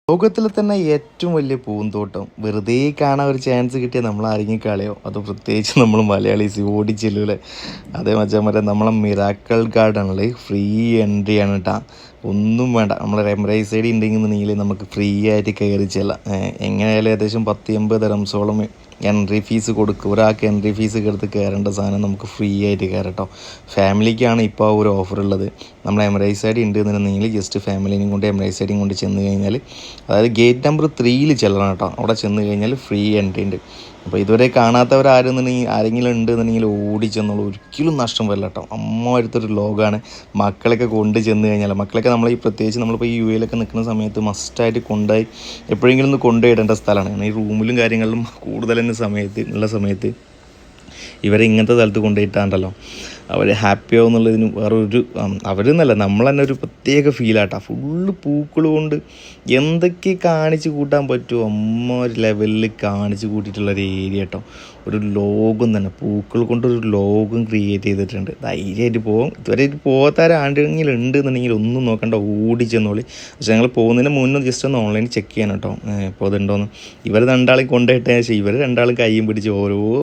ലോകത്തിലെ തന്നെ ഏറ്റവും വലിയ പൂന്തോട്ടം വെറുതെ കാണാൻ ഒരു ചാൻസ് കിട്ടിയാൽ നമ്മൾ ആരെങ്കിലും കളയോ അത് പ്രത്യേകിച്ച് നമ്മൾ മലയാളീസ് ഓടിച്ചെല്ലൂലെ. അതേ മച്ചാൻ നമ്മളെ മിറാക്കിൾ ഗാർഡനിൽ ഫ്രീ എൻട്രി ആണ് കേട്ടോ. ഒന്നും വേണ്ട, നമ്മളെ എംബ്രൈസ് സൈഡ് ഉണ്ടെന്നുണ്ടെങ്കിൽ നമുക്ക് ഫ്രീ ആയിട്ട് കയറി ചെല്ലാം. എങ്ങനെയായാലും ഏകദേശം 180 ദിറംസോളം എൻട്രി ഫീസ് കൊടുക്കുക. ഒരാൾക്ക് എൻട്രി ഫീസ് എടുത്ത് കയറേണ്ട സാധനം നമുക്ക് ഫ്രീ ആയിട്ട് കയറാം കേട്ടോ. ഫാമിലിക്കാണ് ഇപ്പോൾ ഒരു ഓഫർ ഉള്ളത്. നമ്മൾ എംബ്രൈസ് സൈഡ് ഉണ്ട് എന്നുണ്ടെങ്കിൽ ജസ്റ്റ് ഫാമിലിനെയും കൊണ്ട് എംബ്രൈസ് സൈഡും കൊണ്ട് ചെന്ന് കഴിഞ്ഞാൽ, അതായത് ഗേറ്റ് നമ്പർ 3 ചെല്ലണം കേട്ടോ. അവിടെ ചെന്ന് കഴിഞ്ഞാൽ ഫ്രീ എൻട്രി ഉണ്ട്. അപ്പോൾ ഇതുവരെ കാണാത്തവരാരെന്നുണ്ടെങ്കിൽ ആരെങ്കിലും ഉണ്ടെന്നുണ്ടെങ്കിൽ ഓടി ചെന്നോളൂ, ഒരിക്കലും നഷ്ടം വരില്ല കേട്ടോ. അമ്മ ലോകമാണ്. മക്കളൊക്കെ കൊണ്ട് ചെന്ന് കഴിഞ്ഞാൽ, മക്കളൊക്കെ നമ്മൾ ഈ പ്രത്യേകിച്ച് നമ്മളിപ്പോൾ ഈ UK നിൽക്കുന്ന സമയത്ത് മസ്റ്റായിട്ട് കൊണ്ടുപോയി എപ്പോഴെങ്കിലും ഒന്ന് കൊണ്ടുപോയിടേണ്ട സ്ഥലമാണ്. കാരണം ഈ റൂമിലും കാര്യങ്ങളിലും കൂടുതൽ ഉള്ള സമയത്ത് ഇവരെ ഇങ്ങനത്തെ സ്ഥലത്ത് കൊണ്ടുപോയിട്ടാണ്ടല്ലോ അവർ ഹാപ്പി ആവും എന്നുള്ളതിന് വേറൊരു അവരെന്നല്ല, നമ്മൾ തന്നെ ഒരു പ്രത്യേക ഫീലാട്ടാ. ഫുള്ള് പൂക്കൾ കൊണ്ട് എന്തൊക്കെ കാണിച്ച് കൂട്ടാൻ പറ്റുമോ അമ്മ ഒരു ലെവലിൽ കാണിച്ച് കൂട്ടിയിട്ടുള്ളൊരു ഏരിയ കേട്ടോ. ഒരു ലോകം തന്നെ പൂക്കൾ കൊണ്ടൊരു ലോകം ക്രിയേറ്റ് ചെയ്തിട്ടുണ്ട്. ധൈര്യമായിട്ട് പോകും. ഇതുവരെ പോകാത്താരാണ്ടെങ്കിലും ഉണ്ട് എന്നുണ്ടെങ്കിൽ ഒന്നും നോക്കണ്ട, ഓടിച്ചെന്നോളി. പക്ഷെ ഞങ്ങൾ പോകുന്നതിന് മുന്നേ ജസ്റ്റ് ഒന്ന് ഓൺലൈനിൽ ചെക്ക് ചെയ്യണം കേട്ടോ, ഇപ്പോൾ അതുണ്ടോയെന്ന്. ഇവർ രണ്ടാളും കൊണ്ടുപോയിട്ടേ ശേഷം ഇവർ രണ്ടാളും കയ്യും പിടിച്ച് ഓരോ